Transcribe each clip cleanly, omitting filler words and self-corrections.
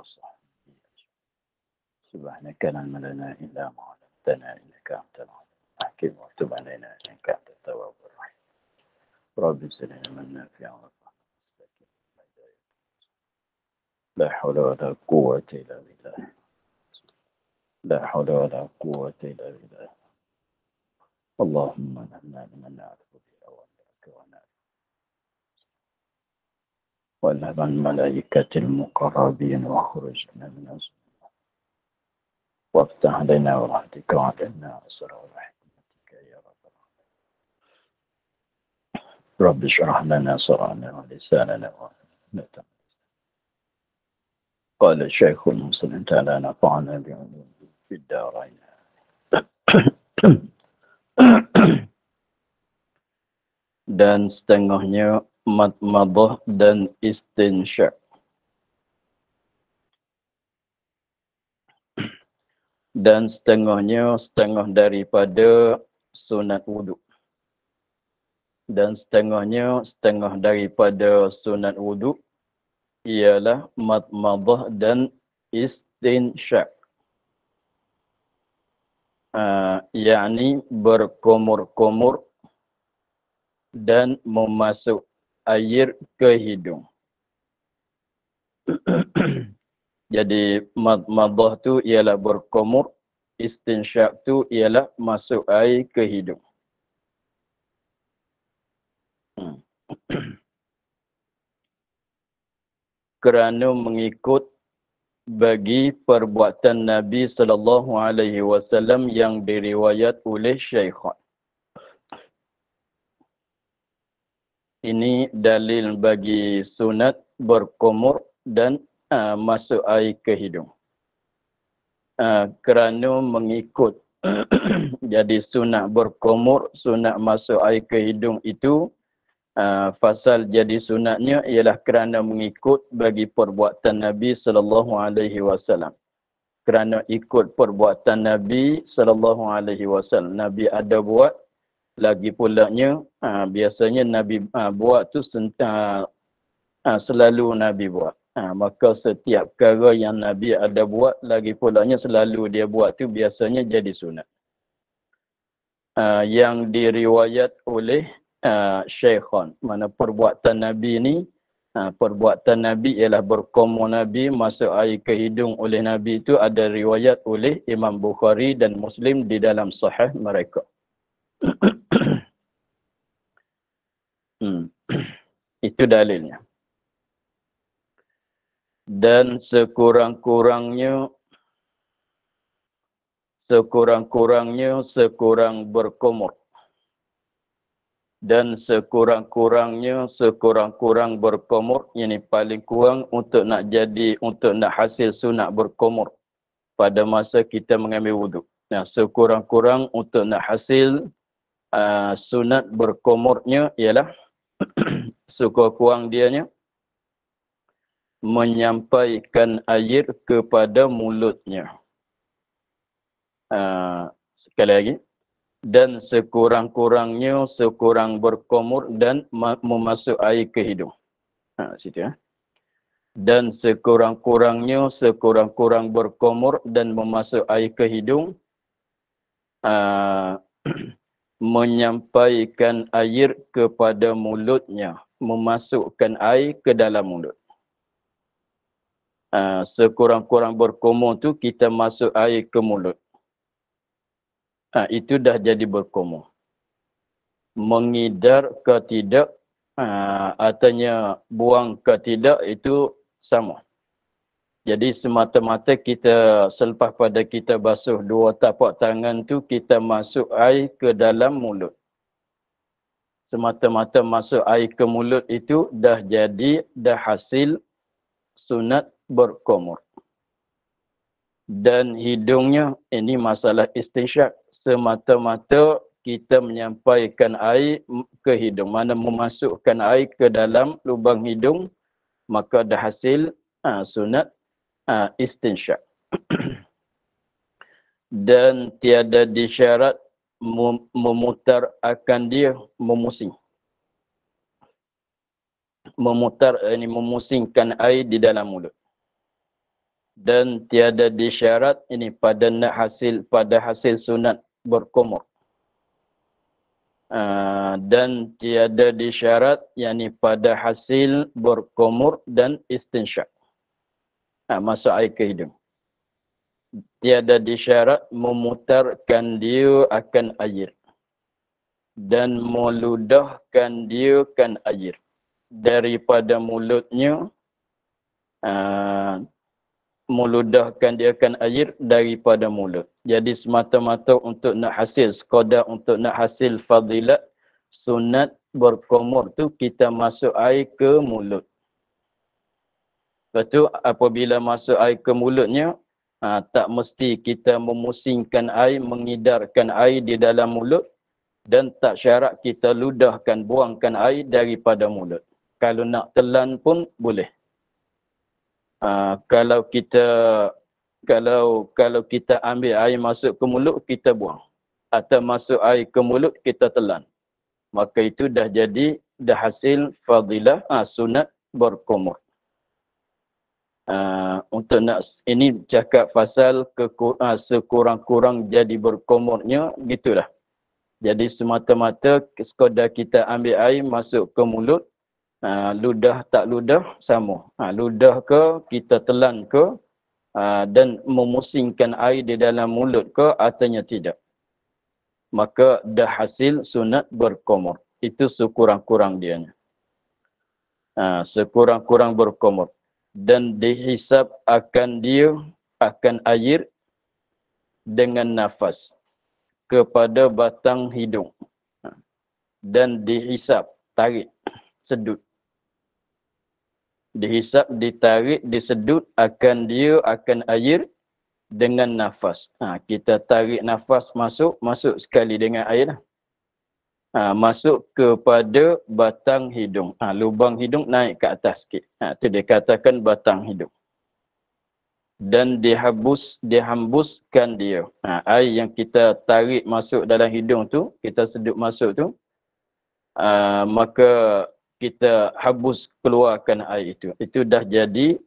وصحبه أجمعين. سبحانك لا علم لنا إلا ما علمتنا إنك أنت العليم الحكيم وتب علينا إنك أنت التواب الرحيم. رب زدنا علما نافعا وارزقنا مستقيما. لا حول ولا قوة إلا بالله. لا حول ولا قوة إلا بالله. اللهم نحن لمن نعرف بأوامرك ونعرف ونعم الملائكة المقربين واخرجنا من الظلمات وافتح علينا ورحمتك وعلينا أسرار حكمتك يا رب العالمين. رب اشرح لنا صدرنا ولساننا وألسنتنا. قال الشيخ المسلم تعالى نفعنا بعلوم في الدارين. Dan setengahnya madmadah dan istinsyak. Dan setengahnya setengah daripada sunat wuduk. Dan setengahnya setengah daripada sunat wuduk ialah madmadah dan istinsyak. Yakni berkumur-kumur dan memasuk air ke hidung. Jadi madmadah tu ialah berkumur, istinsyak tu ialah masuk air ke hidung. Kerana mengikut bagi perbuatan Nabi sallallahu alaihi wasallam yang diriwayat oleh Syaikhan. Ini dalil bagi sunat berkumur dan masuk air ke hidung. Kerana mengikut jadi sunat berkumur, sunat masuk air ke hidung itu fasal jadi sunatnya ialah kerana mengikut bagi perbuatan Nabi sallallahu alaihi wasallam. Kerana ikut perbuatan Nabi sallallahu alaihi wasallam. Nabi ada buat, lagi pulanya biasanya Nabi buat tu selalu Nabi buat. Maka setiap perkara yang Nabi ada buat, lagi pulanya selalu dia buat tu biasanya jadi sunat. Yang diriwayat oleh Syaikhan. Mana perbuatan Nabi ni, perbuatan Nabi ialah berkumur Nabi, masuk air ke hidung oleh Nabi itu ada riwayat oleh Imam Bukhari dan Muslim di dalam sahih mereka. Itu dalilnya. Dan sekurang-kurangnya sekurang berkumur. Dan sekurang-kurang berkumur, yang paling kurang untuk nak hasil sunat berkumur pada masa kita mengambil wuduk. Nah, sekurang-kurang untuk nak hasil sunat berkumurnya ialah sekurang-kurang dianya menyampaikan air kepada mulutnya. Sekali lagi. Dan sekurang-kurangnya sekurang berkumur dan memasuk air ke hidung. Situ ya. Dan sekurang-kurangnya sekurang berkumur dan memasuk air ke hidung. Menyampaikan air kepada mulutnya. Memasukkan air ke dalam mulut. Sekurang-kurang berkumur tu kita masuk air ke mulut. Itu dah jadi berkumur. Mengidar ke tidak, artinya buang ke tidak, itu sama. Jadi semata-mata kita selepas pada kita basuh dua tapak tangan tu, kita masuk air ke dalam mulut. Semata-mata masuk air ke mulut itu dah hasil sunat berkumur. Dan hidungnya, ini masalah istinsyak. Semata-mata kita menyampaikan air ke hidung. Mana memasukkan air ke dalam lubang hidung, maka dah hasil sunat istinsyak. Dan tiada disyarat memutar akan dia memusing. Memutar, ini memusingkan air di dalam mulut. Dan tiada disyarat ini pada hasil sunat berkumur. Dan tiada disyarat yakni pada hasil berkumur dan istinsyak. Masuk air ke hidung. Tiada disyarat memutarkan dia akan air dan meludahkan dia kan air daripada mulutnya, meludahkan dia kan air daripada mulut. Jadi semata-mata untuk nak hasil, sekadar untuk nak hasil fadilat sunat berkumur tu kita masuk air ke mulut. Lepas tu apabila masuk air ke mulutnya, tak mesti kita memusingkan air, mengidarkan air di dalam mulut, dan tak syarat kita ludahkan, buangkan air daripada mulut. Kalau nak telan pun boleh. Kalau kita ambil air masuk ke mulut, kita buang. Atau masuk air ke mulut, kita telan. Maka itu dah hasil fadilah sunat berkumur. Untuk nak ini cakap pasal sekurang-kurang jadi berkumurnya, gitulah. Jadi semata-mata sekadar kita ambil air masuk ke mulut, ludah tak ludah sama. Ludah ke, kita telan ke, dan memusingkan air di dalam mulut ke, ataunya tidak. Maka dah hasil sunat berkumur. Itu sekurang-kurang dianya. Sekurang-kurang berkumur. Dan dihisap akan air dengan nafas kepada batang hidung. Dan dihisap, tarik, sedut. Dihisap, ditarik, disedut akan air dengan nafas. Kita tarik nafas masuk sekali dengan air. Masuk kepada batang hidung. Lubang hidung naik ke atas sikit. Itu dikatakan batang hidung. Dan dihembuskan dia. Air yang kita tarik masuk dalam hidung tu, kita sedut masuk tu, maka kita habus keluarkan air itu. Itu dah jadi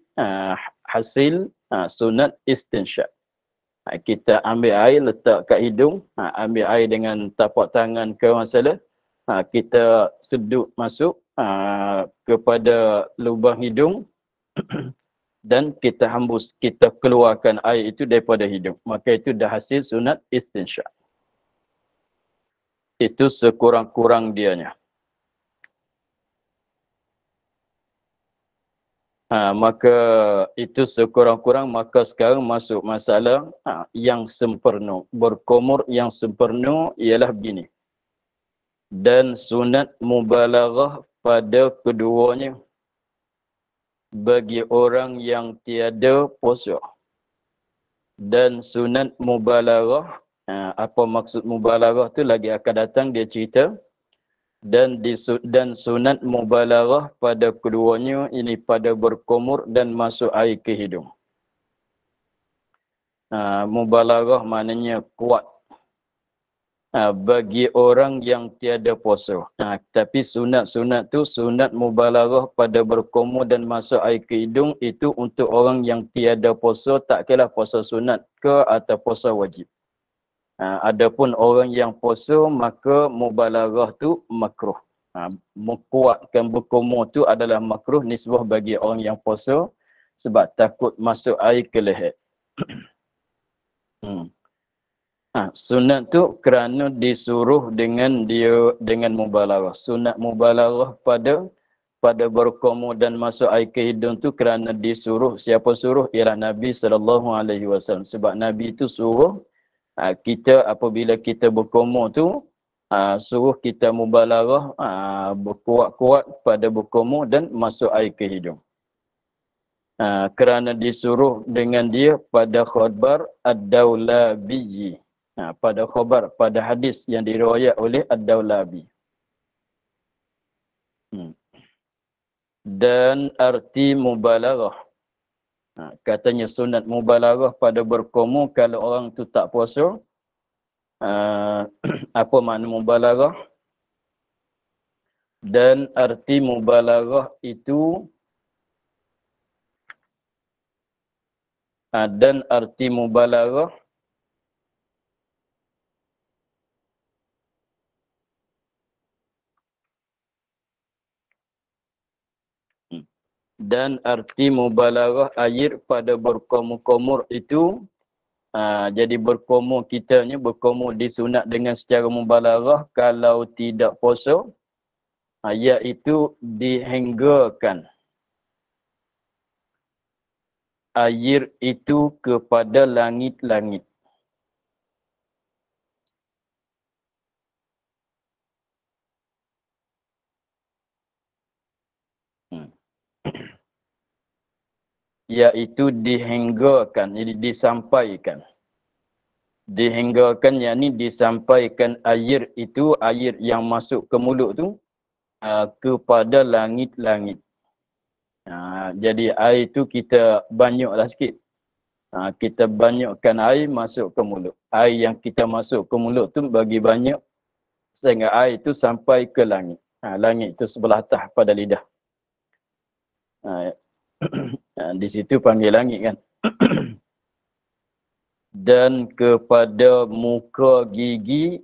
hasil sunat istinsyak. Kita ambil air, letak kat hidung, ambil air dengan tapak tangan ke masalah, kita sedut masuk kepada lubang hidung dan kita hembus, kita keluarkan air itu daripada hidung. Maka itu dah hasil sunat istinsyak. Itu sekurang-kurang dianya. Maka itu sekurang-kurang, maka sekarang masuk masalah yang sempurna. Berkumur yang sempurna ialah begini. Dan sunat mubalaghah pada keduanya bagi orang yang tiada puasa. Dan sunat mubalaghah, apa maksud mubalaghah tu lagi akan datang dia cerita. Dan sunat mubalaghah pada keduanya ini pada berkumur dan masuk air ke hidung. Mubalaghah maknanya kuat bagi orang yang tiada puasa. Tapi sunat tu, sunat mubalaghah pada berkumur dan masuk air ke hidung, itu untuk orang yang tiada puasa, tak kira puasa sunat ke atau puasa wajib. Adapun orang yang puasa, maka mubalaghah tu makruh. Menguatkan berkumur tu adalah makruh nisbah bagi orang yang puasa sebab takut masuk air ke leher. Sunat tu kerana disuruh dengan mubalaghah. Sunat mubalaghah pada berkumur dan masuk air ke hidung tu kerana disuruh. Siapa suruh? Ialah Nabi SAW. Sebab Nabi tu suruh kita apabila kita berkumur tu, suruh kita mubalaghah, berkuat-kuat pada berkumur dan masuk air ke hidung. Kerana disuruh dengan dia pada khabar Ad-Daulabi. Pada khabar, pada hadis yang diriwayat oleh Ad-Daulabi. Dan arti mubalaghah. Katanya sunat mubalaghah pada berkumur kalau orang tu tak puasa. Apa makna mubalaghah? Dan arti mubalaghah itu Dan arti mubalaghah air pada berkomur-komur itu, jadi berkomur kitanya, berkomur disunat dengan secara mubalaghah kalau tidak puasa, iaitu dihenggakan air itu kepada langit-langit. Iaitu dihenggakan, jadi disampaikan. Dihenggakan, yakni disampaikan air itu, air yang masuk ke mulut tu, kepada langit-langit. Jadi air itu kita banyaklah sikit. Kita banyakkan air masuk ke mulut. Air yang kita masuk ke mulut tu bagi banyak sehingga air itu sampai ke langit. Langit itu sebelah atas pada lidah. Di situ panggil langit kan. Dan kepada muka gigi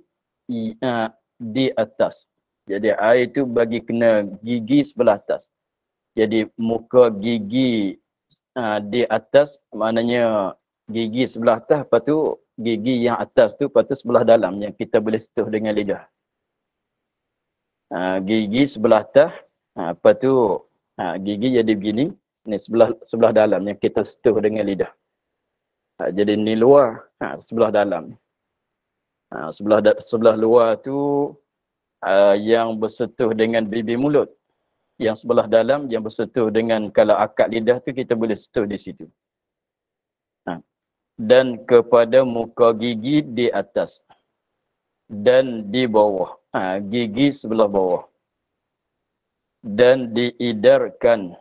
di atas. Jadi air itu bagi kena gigi sebelah atas. Jadi muka gigi di atas, maknanya gigi sebelah atas, lepas tu gigi yang atas tu, lepas tu sebelah dalam yang kita boleh sentuh dengan lidah. Gigi sebelah atas, lepas tu gigi jadi begini, ni sebelah dalam yang kita sentuh dengan lidah. Jadi ni luar, sebelah dalam. Sebelah luar tu yang bersentuh dengan bibir mulut. Yang sebelah dalam yang bersentuh dengan, kalau akad lidah tu kita boleh sentuh di situ. Dan kepada muka gigi di atas dan di bawah. Gigi sebelah bawah. Dan diidarkan,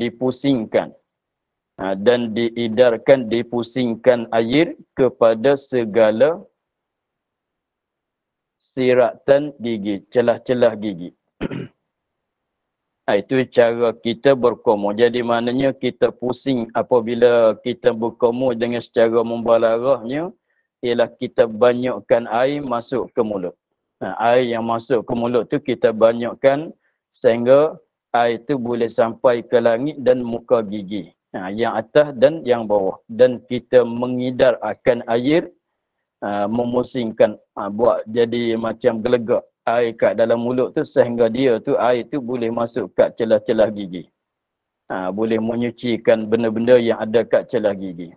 dipusingkan. Dan diidarkan, dipusingkan air kepada segala siratan gigi, celah-celah gigi. Itu cara kita berkomur. Jadi maknanya kita pusing apabila kita berkomur dengan secara mubalaghahnya, ialah kita banyakkan air masuk ke mulut. Air yang masuk ke mulut tu kita banyakkan sehingga air itu boleh sampai ke langit dan muka gigi. Yang atas dan yang bawah. Dan kita mengidar akan air, memusingkan, buat jadi macam gelegak air kat dalam mulut tu sehingga dia tu, air tu boleh masuk kat celah-celah gigi. Boleh menyucikan benda-benda yang ada kat celah gigi.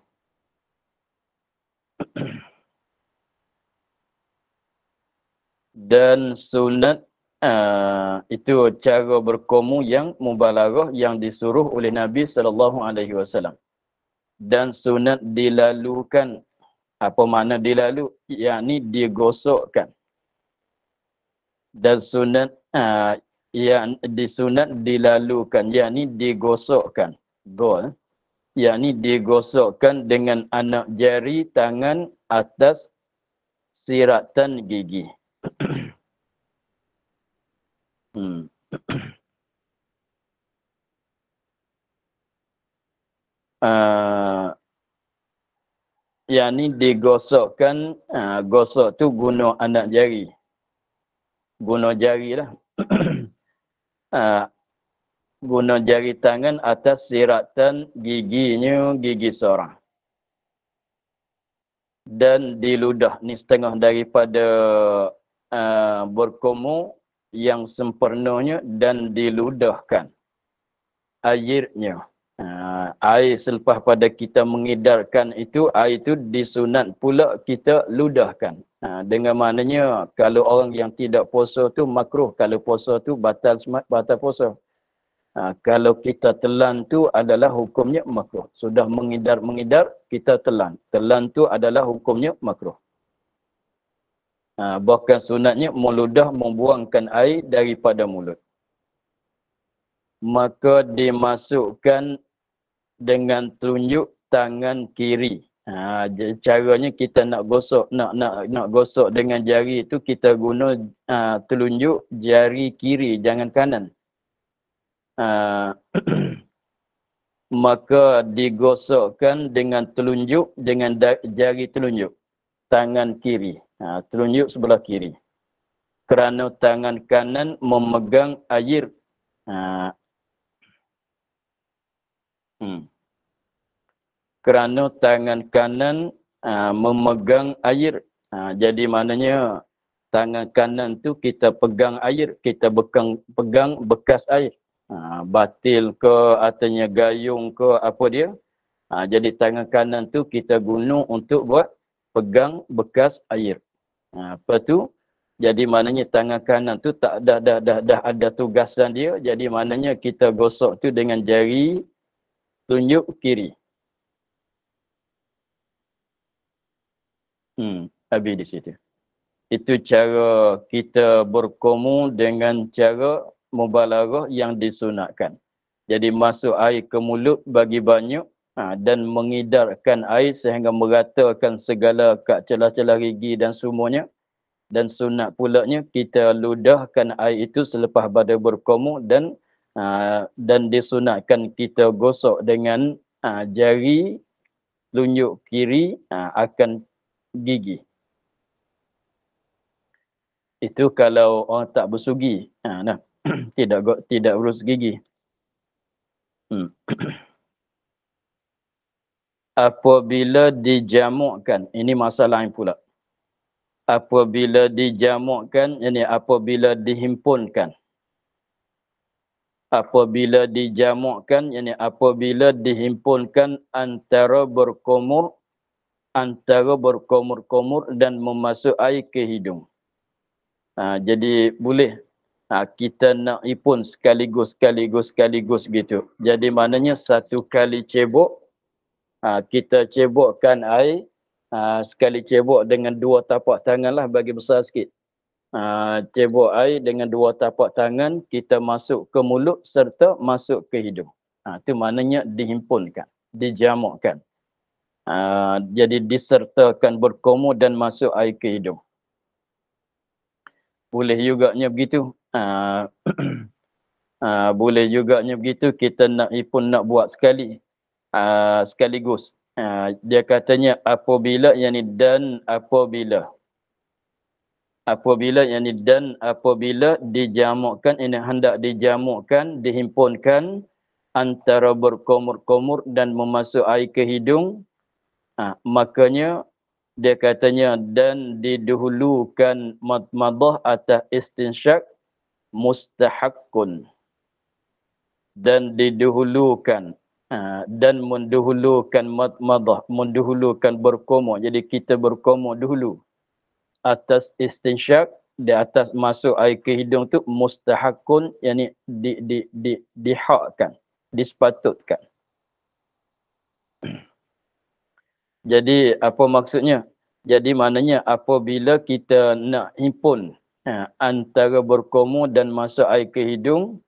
Dan sunat, itu cara berkomur yang mubalaghah yang disuruh oleh Nabi SAW. Dan sunat dilalukan. Apa makna dilalu? Yakni digosokkan. Dan sunat yang disunat dilalukan, yakni digosokkan. Yakni digosokkan dengan anak jari tangan atas siratan gigi. Yakni digosokkan, gosok tu guna anak jari. Guna jari lah. Guna jari tangan atas siratan giginya, gigi seorang. Dan diludah, ni setengah daripada berkomur yang sempurnanya, dan diludahkan airnya. Air selepas pada kita mengidarkan itu, air itu disunat pula kita ludahkan. Dengan maknanya kalau orang yang tidak puasa tu makruh, kalau puasa tu batal puasa. Kalau kita telan tu adalah hukumnya makruh. Sudah mengidar kita telan. Telan tu adalah hukumnya makruh. Bahkan sunatnya meludah, membuangkan air daripada mulut. Maka dimasukkan dengan telunjuk tangan kiri. Caranya kita nak gosok, nak gosok dengan jari itu kita guna telunjuk jari kiri, jangan kanan. maka digosokkan dengan telunjuk, dengan jari telunjuk tangan kiri. Telunjuk sebelah kiri. Kerana tangan kanan memegang air. Kerana tangan kanan memegang air. Jadi maknanya tangan kanan tu kita pegang air, kita pegang bekas air. Batil ke, artinya gayung ke, apa dia. Jadi tangan kanan tu kita guna untuk buat pegang bekas air. Apa tu? Jadi maknanya tangan kanan tu tak dah ada tugasan dia. Jadi maknanya kita gosok tu dengan jari tunjuk kiri. Habis di situ. Itu cara kita berkomu dengan cara mubalaghah yang disunatkan. Jadi masuk air ke mulut bagi banyak dan mengidarkan air sehingga meratakan segala kat celah-celah gigi dan semuanya. Dan sunat pulanya kita ludahkan air itu selepas pada berkomu dan disunatkan kita gosok dengan jari telunjuk kiri akan gigi. Itu kalau orang tak bersugi. Tidak berus gigi. Apabila dijamukkan, ini masalah yang pula. Apabila dijamukkan, ini apabila dihimpunkan. Apabila dijamukkan, ini apabila dihimpunkan antara berkumur dan memasuk air ke hidung. Jadi boleh kita nak hipun sekaligus gitu. Jadi maknanya satu kali cebok, kita cebokkan air, sekali cebok dengan dua tapak tangan lah bagi besar sikit. Cebok air dengan dua tapak tangan, kita masuk ke mulut serta masuk ke hidung. Itu maknanya dihimpunkan, dijamukkan. Jadi disertakan berkumur dan masuk air ke hidung. Boleh juganya begitu. Boleh juganya begitu, kita nak hipun nak buat sekaligus. Dia katanya apabila apabila dijamukkan, ini hendak dijamukkan, dihimpunkan antara berkumur-kumur dan memasuk air ke hidung, makanya dia katanya dan didahulukan madmadah atas istinsyak mustahaqqun. Dan didahulukan dan mendahulukan madmadah, mendahulukan berkumur. Jadi kita berkumur dahulu atas istinsyak, di atas masuk air ke hidung tu mustahaqqun, yakni dihakkan, disepatutkan. Jadi apa maksudnya? Jadi maknanya apabila kita nak himpun antara berkumur dan masuk air ke hidung,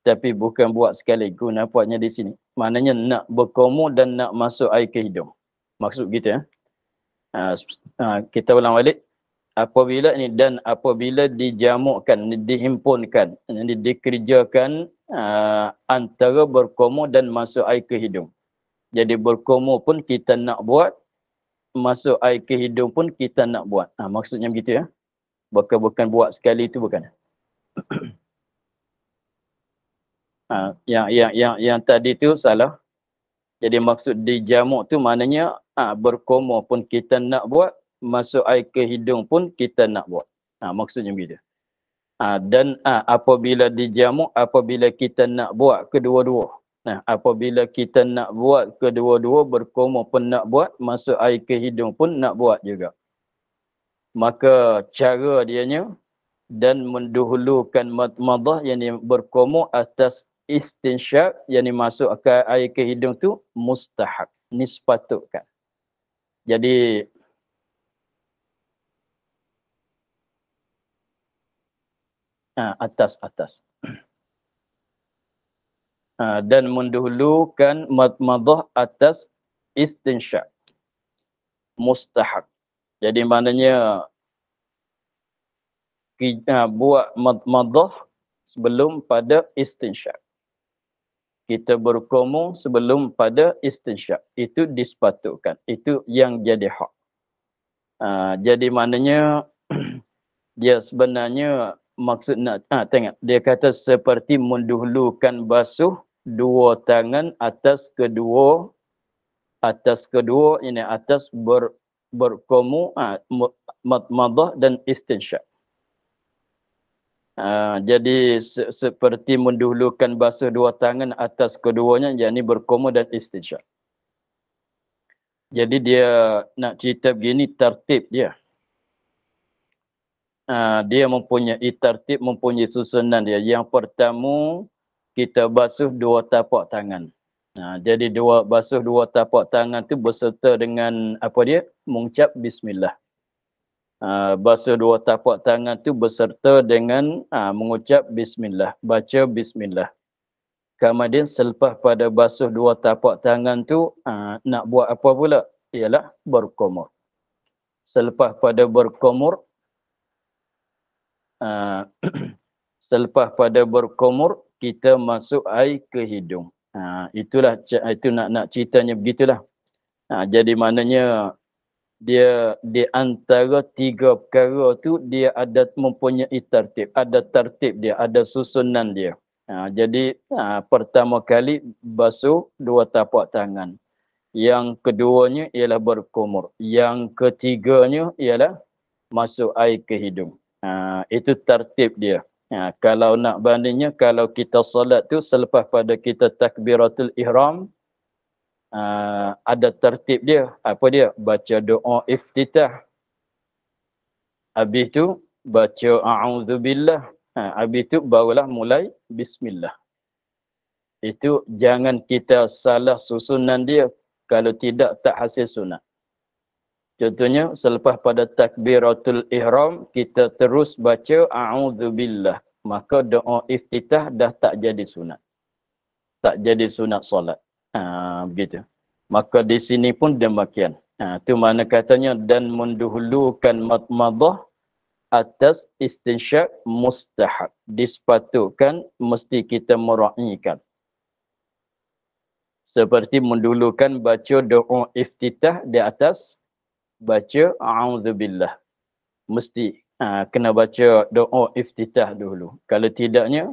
tapi bukan buat sekaligus, nampaknya di sini. Maknanya nak berkumur dan nak masuk air ke hidung. Maksud kita kita ulang balik. Apabila ini dan apabila dijamukkan, dihimpunkan, dikerjakan antara berkumur dan masuk air ke hidung. Jadi berkumur pun kita nak buat, masuk air ke hidung pun kita nak buat. Maksudnya begitu ya. Bukan buat sekali itu bukan. Yang tadi tu salah. Jadi maksud dijamuk tu maknanya berkumur pun kita nak buat, masuk air ke hidung pun kita nak buat. Maksudnya begitu. Dan apabila dijamuk, apabila kita nak buat kedua-dua. Apabila kita nak buat kedua-dua, berkumur pun nak buat, masuk air ke hidung pun nak buat juga. Maka cara dianya dan mendahulukan madmadah yang berkumur atas istinsyak, yang masuk ke air ke hidung tu mustahab, ni sepatutkan. Jadi atas. Dan mendahulukan madmadah atas istinsyak, mustahab. Jadi maknanya buat madmadah sebelum pada istinsyak. kita berkomor sebelum pada istinsyak. Itu disepatutkan. Itu yang jadi hak. Jadi maknanya dia sebenarnya maksud nak tengok. Dia kata seperti mendahulukan basuh dua tangan atas kedua ini atas berkomor madmadah dan istinsyak. Jadi seperti mendahulukan basuh dua tangan atas keduanya, yakni berkomor dan istinsyak. Jadi dia nak cerita begini tertib dia. Dia mempunyai tertib, mempunyai susunan dia. Yang pertama, kita basuh dua tapak tangan. Jadi basuh dua tapak tangan tu berserta dengan apa dia? Mengucap bismillah. Basuh dua tapak tangan tu berserta dengan mengucap bismillah, baca bismillah. Kemudian selepas pada basuh dua tapak tangan tu nak buat apa pula? Ialah berkomor. Selepas pada berkomor selepas pada berkomor kita masuk air ke hidung. Itu nak ceritanya begitulah. Jadi maknanya dia di antara tiga perkara tu dia ada mempunyai tertib, ada tertib dia, ada susunan dia. Jadi pertama kali basuh dua tapak tangan. Yang keduanya ialah berkumur. Yang ketiganya ialah masuk air ke hidung. Itu tertib dia. Kalau nak bandingnya, kalau kita solat tu selepas pada kita takbiratul ihram, ada tertib dia. Apa dia? Baca doa iftitah. Habis tu baca a'udzubillah. Habis tu barulah mulai bismillah. Itu jangan kita salah susunan dia. Kalau tidak, tak hasil sunat. Contohnya, selepas pada takbiratul ihram, kita terus baca a'udzubillah. Maka doa iftitah dah tak jadi sunat. Tak jadi sunat solat. Begitu. Maka di sini pun demikian. Itu mana katanya, dan mendahulukan madmadah atas istinsyak mustahab. Disepatutkan mesti kita meraihkan. Seperti mendahulukan baca doa iftitah di atas baca a'udzubillah. Mesti kena baca doa iftitah dulu. Kalau tidaknya,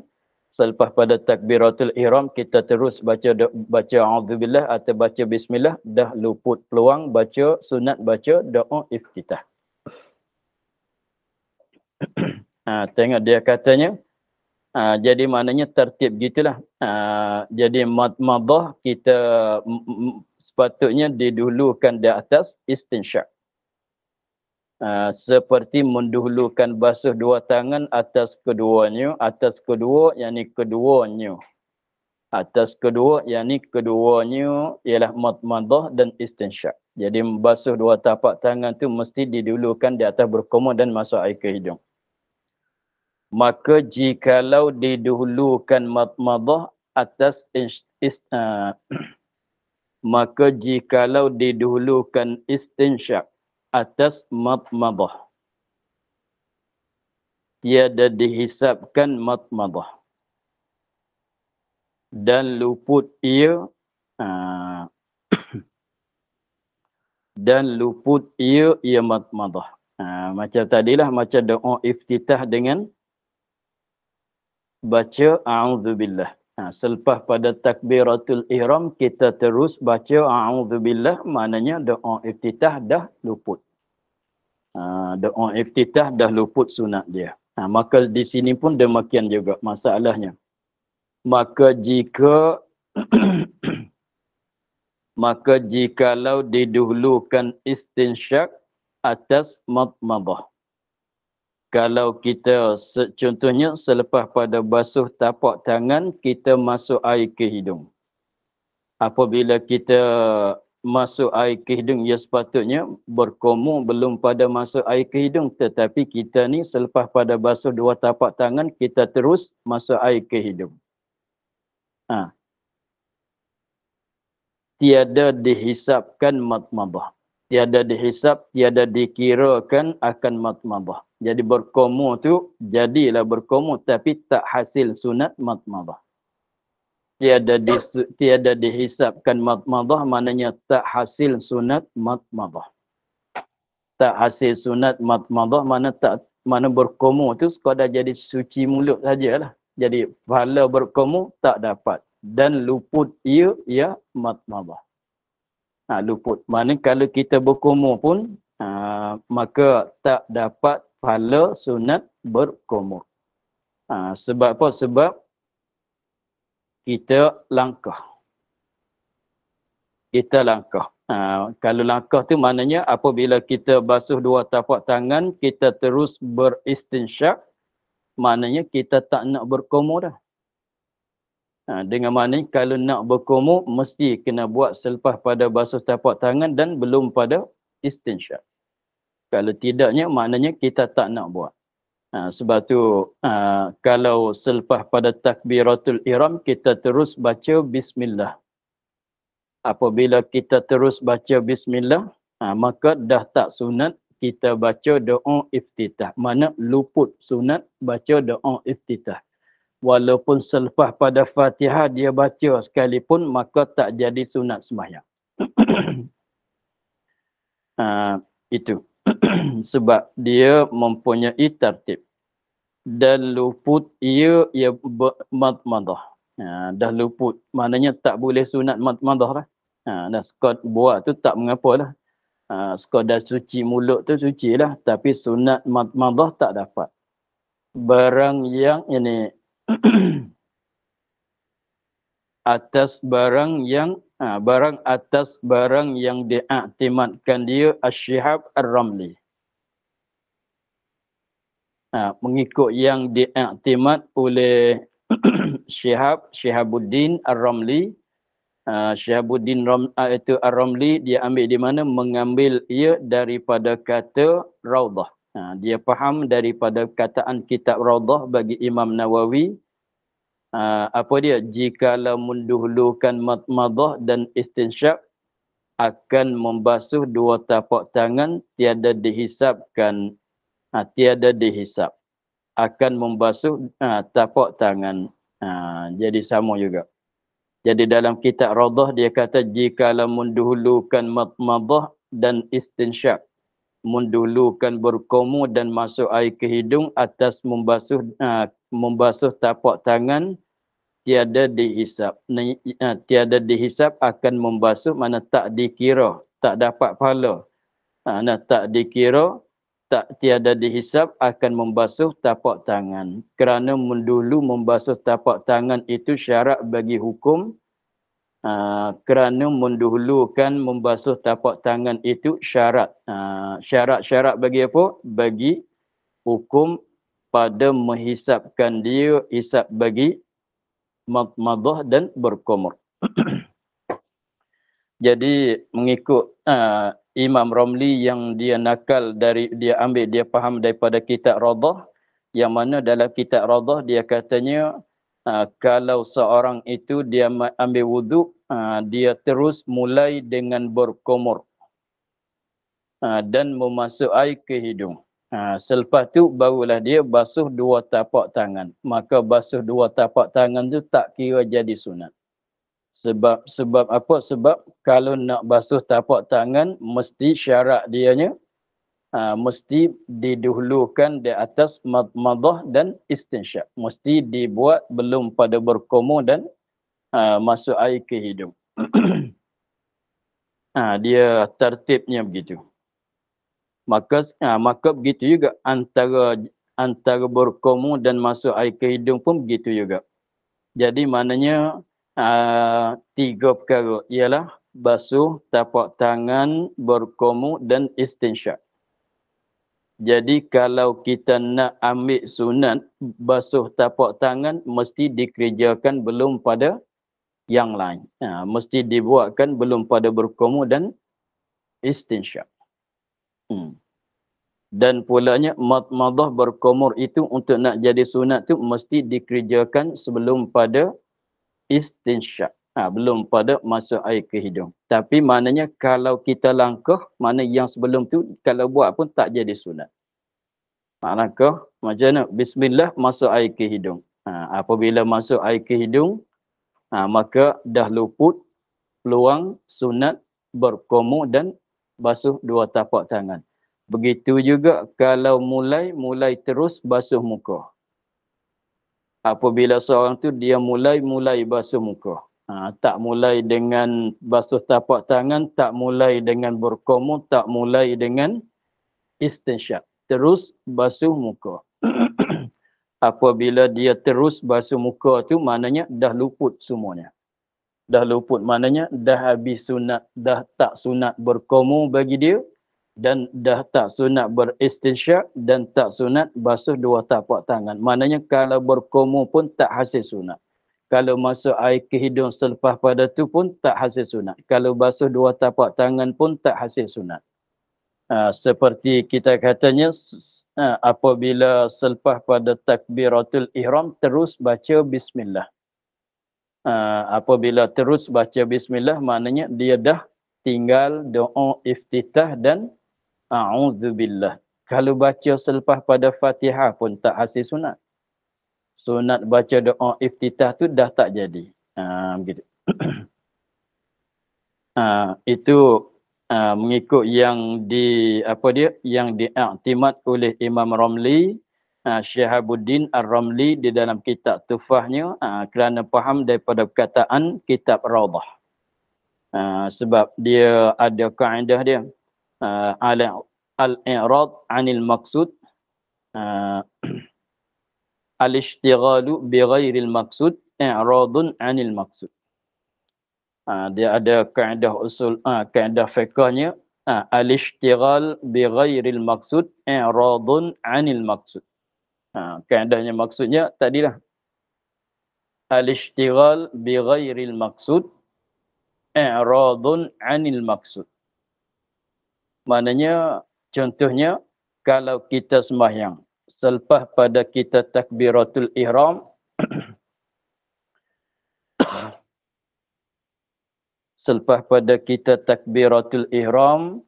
selepas pada takbiratul ihram kita terus baca a'udzubillah atau baca bismillah, dah luput peluang baca sunat baca doa iftitah. Tengok dia katanya, jadi maknanya tertib gitulah. Jadi madmadah kita sepatutnya didahulukan di atas istinsyak. Seperti mendahulukan basuh dua tangan atas keduanya, atas kedua yakni keduanya. Atas kedua yakni keduanya ialah madmadah dan istinsyak. Jadi basuh dua tapak tangan tu mesti didahulukan di atas berkomor dan masuk air ke hidung. Maka jikalau didahulukan madmadah atas maka jikalau didahulukan istinsyak atas madmadah, tiada dihisapkan madmadah dan luput ia ia madmadah. Macam tadilah, macam doa iftitah dengan baca a'udzubillah. Selepas pada takbiratul ihram kita terus baca a'udzubillah, maknanya doa iftitah dah luput. Doa iftitah dah luput sunat dia. Maka di sini pun demikian juga masalahnya. Maka maka jikalau didahulukan istinsyak atas madmadah. Kalau kita, contohnya selepas pada basuh tapak tangan, kita masuk air ke hidung. Apabila kita masuk air ke hidung, ya sepatutnya berkomor belum pada masuk air ke hidung. Tetapi kita ni selepas pada basuh dua tapak tangan, kita terus masuk air ke hidung. Tiada dihisapkan madmadah. Tiada dihisap, tiada dikirakan akan madmadah. Jadi berkomor tu, jadilah berkomor tapi tak hasil sunat madmadah. tiada dihisapkan madmadah, maknanya tak hasil sunat madmadah. Tak hasil sunat madmadah mana berkomur tu sekadar jadi suci mulut sajalah. Jadi pahala berkomur tak dapat dan luput ia madmadah. Luput. Mana kalau kita berkomur pun maka tak dapat pahala sunat berkomur. Sebab apa? Sebab kita langkah. Kalau langkah tu maknanya apabila kita basuh dua tapak tangan, kita terus beristinsyak, maknanya kita tak nak berkomur dah. Dengan maknanya kalau nak berkomur, mesti kena buat selepas pada basuh tapak tangan dan belum pada istinsyak. Kalau tidaknya, maknanya kita tak nak buat. Sebab tu kalau selepas pada takbiratul ihram kita terus baca bismillah. Apabila kita terus baca bismillah, maka dah tak sunat kita baca doa iftitah. Mana luput sunat baca doa iftitah. Walaupun selepas pada Fatihah dia baca sekalipun, maka tak jadi sunat sembahyang. Itu. Sebab dia mempunyai tertib. Dan luput ia madmadah. Dah luput. Maknanya tak boleh sunat madmadah lah. Dah sekadar buat tu tak mengapalah. Sekadar suci mulut tu suci lah. Tapi sunat madmadah tak dapat. Barang yang ini atas barang yang diiktimadkan dia Asy-Syihab Ar-Ramli. Mengikut yang diiktimad oleh Syihabuddin Ar-Ramli. Syihabuddin itu Ar-Ramli, dia ambil di mana? Mengambil ia daripada kata Raudah. Dia faham daripada kataan kitab Raudah bagi Imam Nawawi. Apa dia? Jikalau mendahulukan madmadah dan istinsyak, akan membasuh dua tapak tangan, tiada dihisap, akan membasuh tapak tangan. Jadi sama juga. Jadi dalam kitab Raudah dia kata jikalau mendahulukan madmadah dan istinsyak, mendahulukan berkomur dan masuk air ke hidung atas membasuh tapak tangan, tiada dihisap. Tiada dihisap akan membasuh, mana tak dikira, tak dapat pahala. Tak dikira, tiada dihisap akan membasuh tapak tangan. Kerana mendulu membasuh tapak tangan itu syarat bagi hukum. Kerana mendahulukan membasuh tapak tangan itu syarat. Syarat-syarat bagi apa? Bagi hukum pada menghisapkan dia, hisap bagi madmadah dan berkomur. Jadi mengikut Imam Ramli yang dia nakal dia faham daripada kitab Raudah, yang mana dalam kitab Raudah dia katanya kalau seorang itu dia ambil wuduk, dia terus mulai dengan berkomur dan memasuk air ke hidung. Selepas tu barulah dia basuh dua tapak tangan. Maka basuh dua tapak tangan tu tak kira jadi sunat. Sebab apa? Sebab kalau nak basuh tapak tangan, mesti syarat dianya mesti didahulukan di atas madmadah dan istinsyak. Mesti dibuat belum pada berkomur dan masuk air ke hidung. Dia tertibnya begitu. Maka begitu juga antara berkomur dan masuk air ke hidung pun begitu juga. Jadi maknanya 3 perkara, ialah basuh tapak tangan, berkomur dan istinsyak. Jadi kalau kita nak ambil sunat basuh tapak tangan, mesti dikerjakan belum pada yang lain. Mesti dibuatkan belum pada berkomur dan istinsyak. Dan pulanya madmadah berkomur itu untuk nak jadi sunat tu mesti dikerjakan sebelum pada istinsyak. Belum pada masuk air ke hidung. Tapi maknanya kalau kita langkah, mana yang sebelum tu kalau buat pun tak jadi sunat. Langkah macam mana? Bismillah, masuk air ke hidung. Apabila masuk air ke hidung, Maka dah luput peluang sunat berkumur dan basuh dua tapak tangan. Begitu juga kalau mulai terus basuh muka. Apabila seorang tu dia mulai basuh muka. Tak mulai dengan basuh tapak tangan, tak mulai dengan berkumur, tak mulai dengan istinsyak. Terus basuh muka. Apabila dia terus basuh muka tu maknanya dah luput semuanya. Dah luput maknanya dah habis sunat, dah tak sunat berkumur bagi dia dan dah tak sunat beristinsyak dan tak sunat basuh dua tapak tangan. Maknanya kalau berkumur pun tak hasil sunat. Kalau masuk air ke hidung selepas pada tu pun tak hasil sunat. Kalau basuh dua tapak tangan pun tak hasil sunat. Seperti kita katanya, apabila selepas pada takbiratul ihram terus baca bismillah. Apabila terus baca bismillah maknanya dia dah tinggal doa iftitah dan a'udzubillah. Kalau baca selepas pada Fatihah pun tak hasil sunat. Sunat baca doa iftitah tu dah tak jadi. Begitu. Itu mengikut yang diiktimad oleh Imam Ramli, Syihabuddin Ar-Ramli di dalam kitab Tufahnya, kerana faham daripada perkataan kitab Rawdah. Sebab dia ada kaedah dia, al-i'rad 'anil maqsud, al-ishtighalu bi ghairil maqsud, i'radun 'anil maqsud. Dia ada kaedah usul, kaedah fiqhnya, al-ishtighal bi ghairil maqsud, i'radun 'anil maqsud. Kaedahnya maksudnya tadilah al-ishtighal bi ghairil maqsud, i'radun 'anil maqsud. Maknanya contohnya kalau kita sembahyang selepas pada kita takbiratul ihram selepas pada kita takbiratul ihram,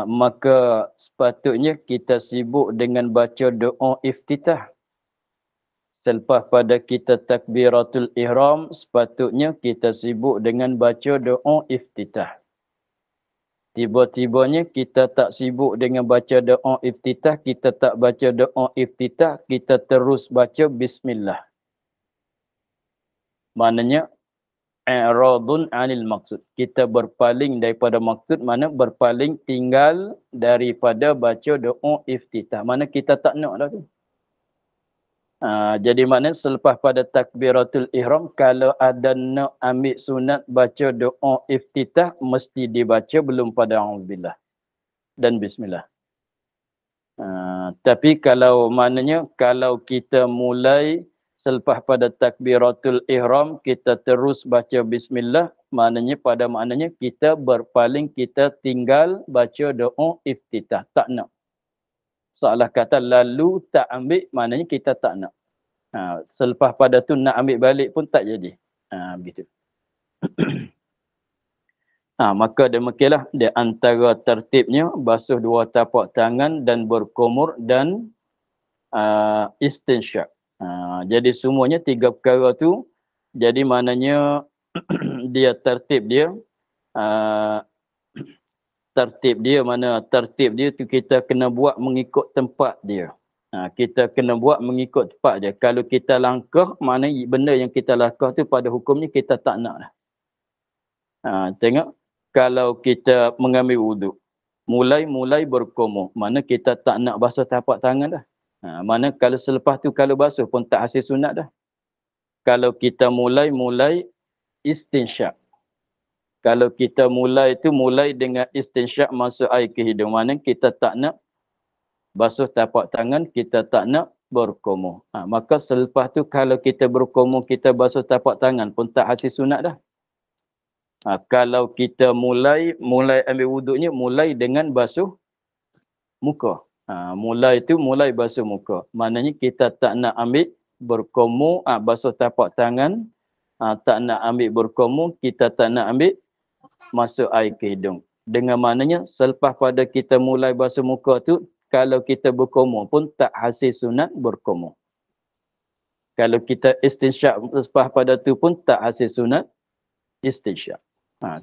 maka sepatutnya kita sibuk dengan baca doa iftitah. Selepas pada kita takbiratul ihram, sepatutnya kita sibuk dengan baca doa iftitah. Tiba-tibanya kita tak sibuk dengan baca doa iftitah, kita tak baca doa iftitah, kita terus baca bismillah. Maknanya i'radun 'anil maksud. Kita berpaling daripada maksud, mana berpaling tinggal daripada baca doa iftitah. Mana kita tak nak dah tu. Jadi maknanya selepas pada takbiratul ihram, kalau ada nak ambil sunat baca doa iftitah, mesti dibaca belum pada a'udzubillah dan bismillah. Tapi kalau maknanya kalau kita mulai selepas pada takbiratul ihram kita terus baca bismillah, maknanya kita berpaling, kita tinggal baca doa iftitah, tak nak. Seolah kata lalu tak ambil, maknanya kita tak nak. Selepas pada tu nak ambil balik pun tak jadi. Begitu. Maka demikianlah di antara tertibnya basuh dua tapak tangan dan berkumur dan istinsyak. Jadi semuanya tiga perkara tu, jadi maknanya dia tertib dia tu kita kena buat mengikut tempat dia. Kita kena buat mengikut tempat dia. Kalau kita langkah, mana benda yang kita langkah tu pada hukumnya kita tak nak lah. Tengok, kalau kita mengambil wuduk, mulai berkumur, mana kita tak nak basuh tapak tangan dah. Mana kalau selepas tu kalau basuh pun tak hasil sunat dah. Kalau kita mulai istinsyak. Kalau kita mulai dengan istinsyak masuk air ke hidung, mana kita tak nak basuh tapak tangan, kita tak nak berkumur. Maka selepas tu kalau kita berkumur, kita basuh tapak tangan pun tak hasil sunat dah. Kalau kita mulai ambil wuduknya, mulai dengan basuh muka. Mulai basuh muka. Maknanya kita tak nak ambil berkumur, basuh tapak tangan, tak nak ambil berkumur, kita tak nak ambil masuk air ke hidung. Dengan maknanya selepas pada kita mulai basuh muka tu, kalau kita berkumur pun tak hasil sunat berkumur. Kalau kita istinsyak selepas pada tu pun tak hasil sunat istinsyak.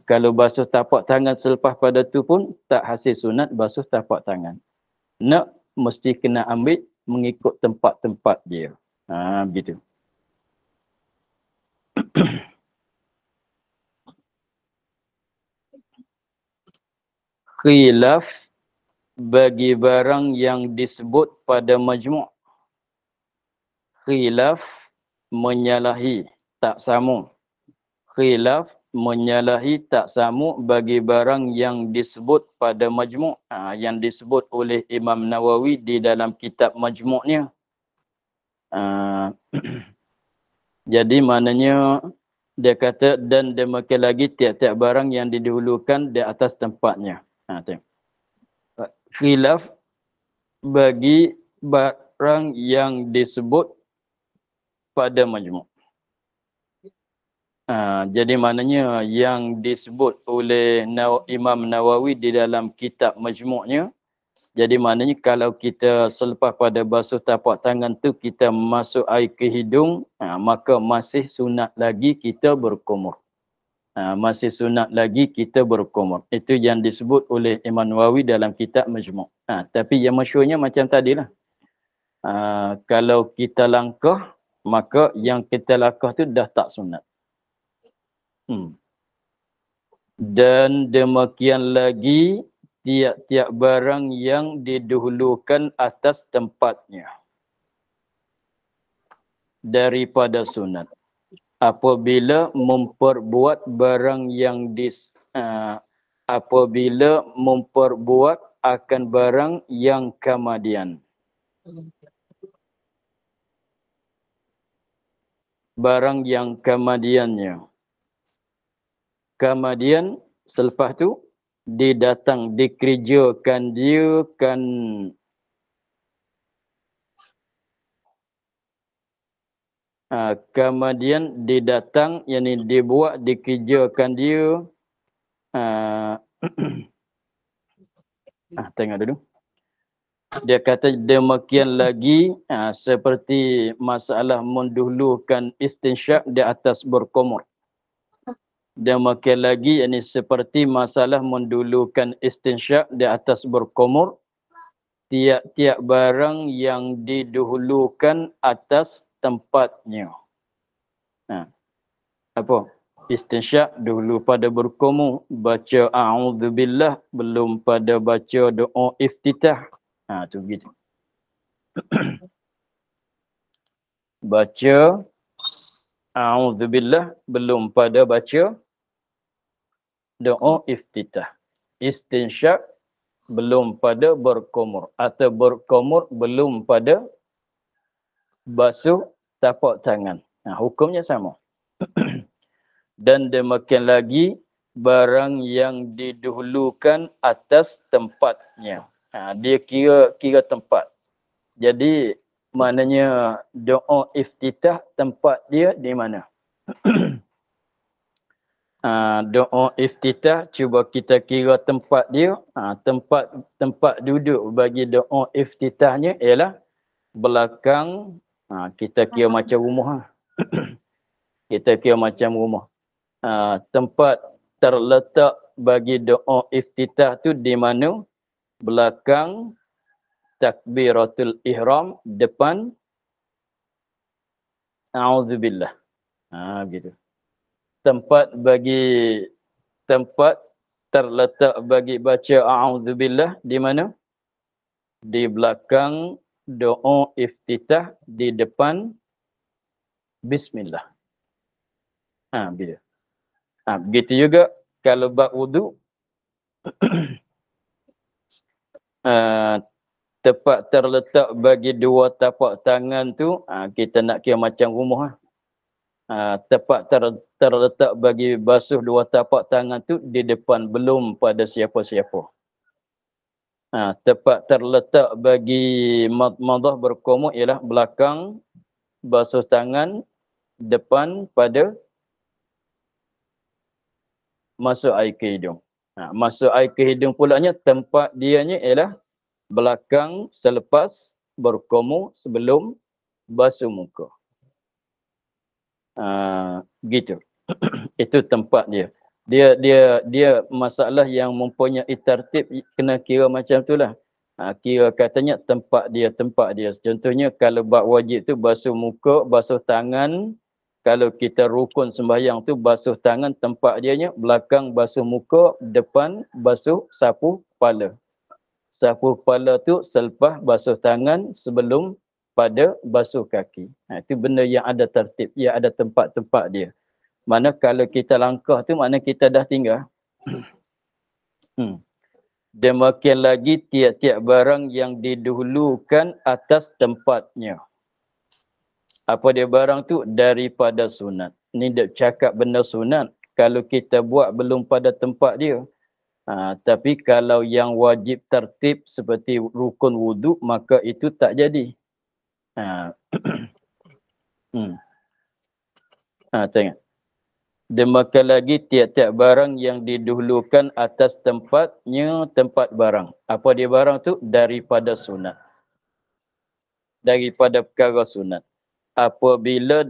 Kalau basuh tapak tangan selepas pada tu pun tak hasil sunat basuh tapak tangan. Nak mesti kena ambil mengikut tempat-tempat dia. Begitu. Khilaf bagi barang yang disebut pada majmu'. Khilaf menyalahi, tak sama. Khilaf menyalahi tak sama bagi barang yang disebut pada majmu'. Yang disebut oleh Imam Nawawi di dalam kitab majmu'nya. Jadi maknanya dia kata dan demikian lagi tiap-tiap barang yang didahulukan di atas tempatnya. Khilaf bagi barang yang disebut pada majmu'. Jadi maknanya yang disebut oleh Imam Nawawi di dalam kitab majmu'nya, jadi maknanya kalau kita selepas pada basuh tapak tangan tu kita masuk air ke hidung, maka masih sunat lagi kita berkumur. Masih sunat lagi kita berkumur. Itu yang disebut oleh Imam Nawawi dalam kitab majmu'. Tapi yang masyhurnya macam tadilah. Kalau kita langkah, maka yang kita langkah tu dah tak sunat. Dan demikian lagi tiap-tiap barang yang didahulukan atas tempatnya daripada sunat. Apabila memperbuat barang yang apabila memperbuat akan barang yang kemudian. Barang yang kemudiannya. Kemudian selepas tu dikerjakan dia kan kemudian didatang yakni dibuat dikerjakan dia tengok dulu. Dia kata demikian lagi seperti masalah mendahulukan istinsyak di atas berkumur. Demikian lagi ini seperti masalah mendahulukan istinsyak di atas berkumur. Tiap-tiap barang yang didahulukan atas tempatnya. Apa? Istinsyak dahulu pada berkumur. Baca a'udzubillah belum pada baca doa iftitah. Tu begitu. Baca a'udzubillah belum pada baca doa iftitah. Istinsyak belum pada berkumur. Atau berkumur belum pada basuh tapak tangan. Hukumnya sama. Dan demikian lagi barang yang didahulukan atas tempatnya. Dia kira tempat. Jadi maknanya doa iftitah tempat dia di mana? Doa iftitah cuba kita kira tempat dia. Tempat duduk bagi doa iftitahnya ialah belakang. Kita kira macam rumah. Kita kira macam rumah. Tempat terletak bagi doa iftitah tu di mana? Belakang takbiratul ihram, depan a'udzubillah. Begitu. Tempat terletak bagi baca a'udzubillah di mana? Di belakang doa iftitah, di depan bismillah. Begitu. Begitu juga kalau bab wudu. Tempat terletak bagi dua tapak tangan tu kita nak kira macam rumah. Tempat terletak bagi basuh dua tapak tangan tu di depan belum pada siapa-siapa. Tempat terletak bagi madmadah berkumur ialah belakang basuh tangan, depan pada masuk air ke hidung. Masuk air ke hidung pulanya tempat dianya ialah belakang selepas berkumur sebelum basuh muka. Gitu. Itu tempat dia. Dia masalah yang mempunyai tertib kena kira macam itulah. Kira katanya tempat dia. Contohnya kalau bab wajib tu basuh muka, basuh tangan. Kalau kita rukun sembahyang tu basuh tangan tempat dianya, belakang basuh muka, depan basuh sapu kepala. Sapu kepala tu selepas basuh tangan sebelum pada basuh kaki. Itu benda yang ada tertib, ia ada tempat-tempat dia. Mana kalau kita langkah tu mana kita dah tinggal. Demikian lagi tiap-tiap barang yang didahulukan atas tempatnya. Apa dia barang tu? Daripada sunat. Ni dia cakap benda sunat. Kalau kita buat belum pada tempat dia. Tapi kalau yang wajib tertib seperti rukun wuduk, maka itu tak jadi. Tengok. Demikian lagi tiap-tiap barang yang didahulukan atas tempatnya, tempat barang. Apa dia barang tu? Daripada sunat. Daripada perkara sunat. Apabila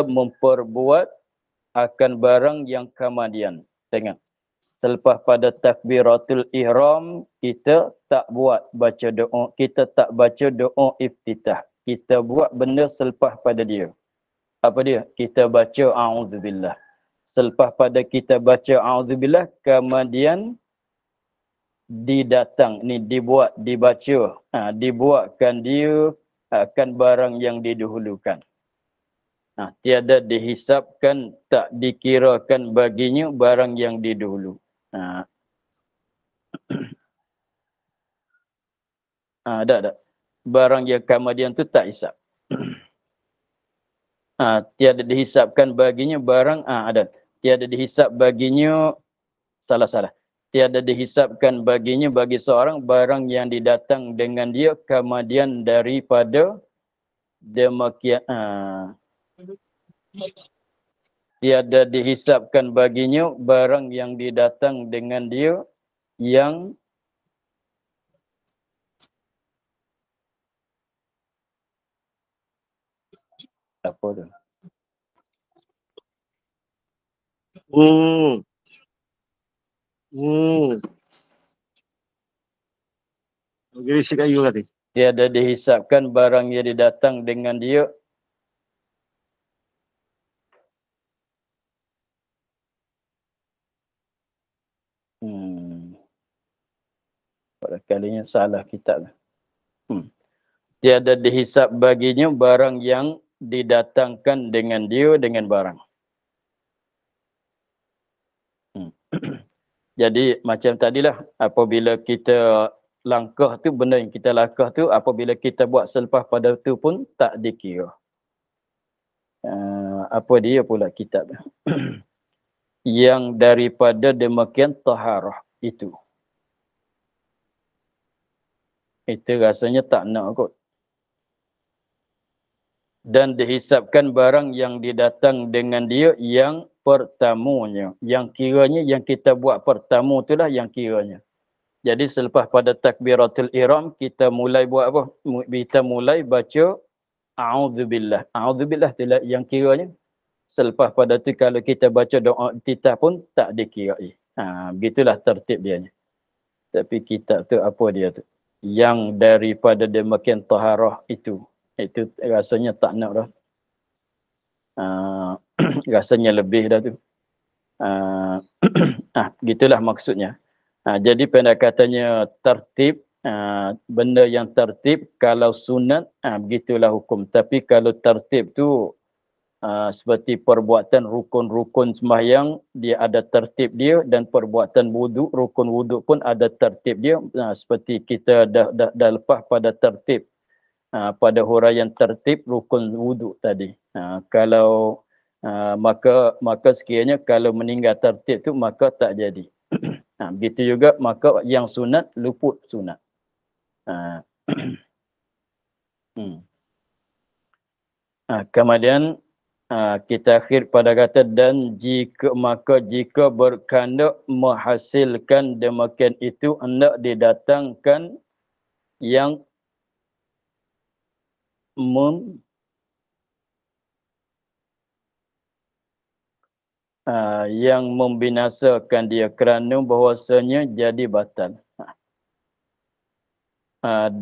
memperbuat akan barang yang kemudian. Tengok. Selepas pada takbiratul ihram, kita tak buat baca doa. Kita tak baca doa iftitah. Kita buat benda selepas pada dia. Apa dia? Kita baca a'udzubillah. Selepas pada kita baca a'udzubillah, kemudian dibaca. Dibuatkan dia akan barang yang didahulukan. Tiada dihisapkan, tak dikirakan baginya barang yang didahulu. Tak. Barang yang kemudian tu tak hisap. Tiada dihisapkan baginya barang ada. Tiada dihisap baginya salah. Tiada dihisapkan baginya bagi seorang barang yang didatang dengan dia kemudian daripada demikian. Tiada dihisapkan baginya barang yang didatang dengan dia yang apa tu? Gerisi kayu tadi. Tiada dihisapkan barang yang didatang dengan dia pada kalinya salah kitab. Tiada dihisap baginya barang yang didatangkan dengan dia dengan barang. Jadi macam tadilah, apabila kita langkah tu, benda yang kita langkah tu, apabila kita buat selepas pada tu pun tak dikira. Apa dia pula kitab? Yang daripada demikian taharah itu. Itu rasanya tak nak kot. Dan dihisapkan barang yang didatang dengan dia yang pertamanya. Yang kiranya yang kita buat pertama itulah yang kiranya. Jadi selepas pada takbiratul ihram, kita mulai buat apa? Kita mulai baca a'udzubillah. A'udzubillah itulah yang kiranya. Selepas pada tu kalau kita baca doa iftitah pun tak dikirai. Begitulah tertib dia. Tapi kitab tu apa dia tu? Yang daripada demikian taharah itu. Itu rasanya tak nak dah. Rasanya lebih dah tu. Gitulah maksudnya. Jadi pendekatannya tertib. Benda yang tertib kalau sunat, begitulah hukum. Tapi kalau tertib tu seperti perbuatan rukun-rukun sembahyang, dia ada tertib dia, dan perbuatan wuduk, rukun wuduk pun ada tertib dia. Seperti kita dah lepas pada tertib. Pada huraian tertib rukun wuduk tadi. Kalau maka sekiranya kalau meninggal tertib tu maka tak jadi. Begitu juga maka yang sunat luput sunat. Kemudian kita akhir pada kata dan jika berkehendak menghasilkan demikian itu hendak didatangkan yang yang membinasakan dia kerana bahwasanya jadi batal.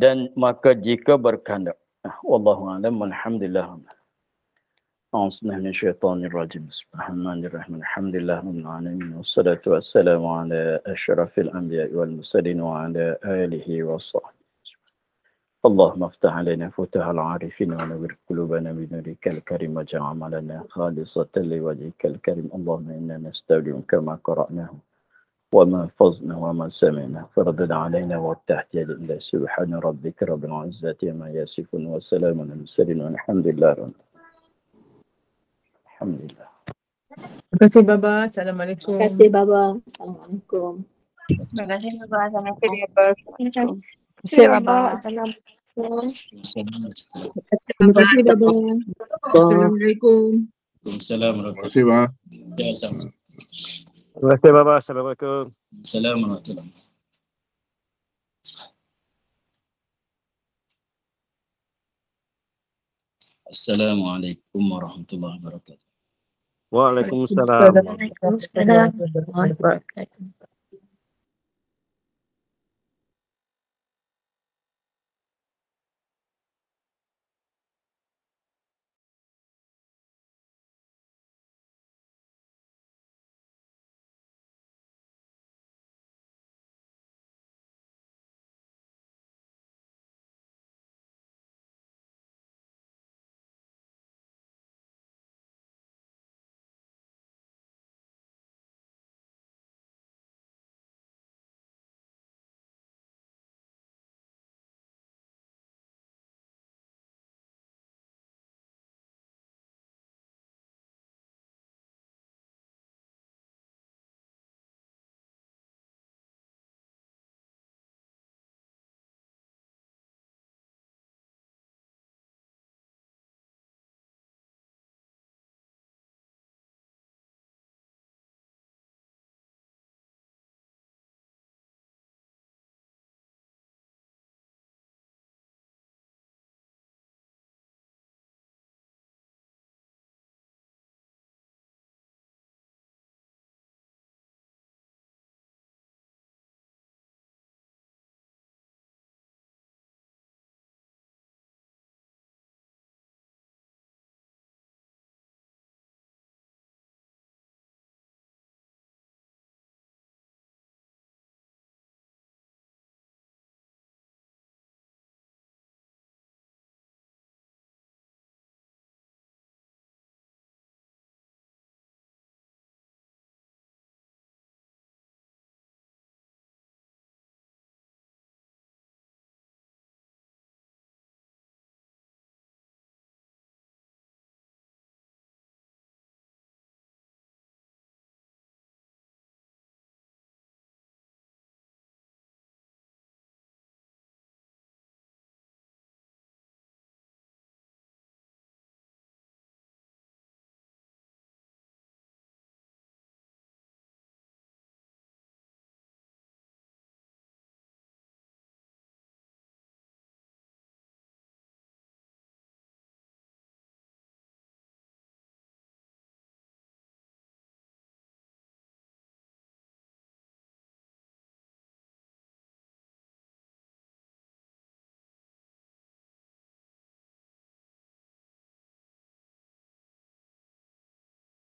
Dan maka jika berkehendak. Wallahu a'lam. Alhamdulillah. A'udzubillahi minasyaitonir rajim. Bismillahirrahmanirrahim. Alhamdulillah rabbil alamin. Wassalatu wassalamu ala asyrafil anbiya'i wal mursalin wa ala alihi wa sahbihi. اللهم افتح علينا فتح العارفين ونور قلوبنا بنورك الكريم واجعل عملنا خالصة لوجهك الكريم. اللهم إنا نستودعك ما قرأناه وما حفظنا وما سمعنا فردد علينا والتحت يد الله. سبحان ربك رب العزة عما يصفون وسلام على المرسلين والحمد لله رب العالمين. الحمد لله. Terima kasih Baba. Assalamualaikum. Terima kasih Baba. Assalamualaikum. Terima kasih Baba. Assalamualaikum. Terima kasih Baba. Assalamualaikum. Terima kasih Baba. Assalamualaikum. Assalamualaikum. Terima kasih, Bang. Ya, sama. Terima kasih, Baba. Assalamualaikum. Assalamualaikum. Assalamualaikum warahmatullahi wabarakatuh. Waalaikumsalam. Waalaikumsalam warahmatullahi wabarakatuh.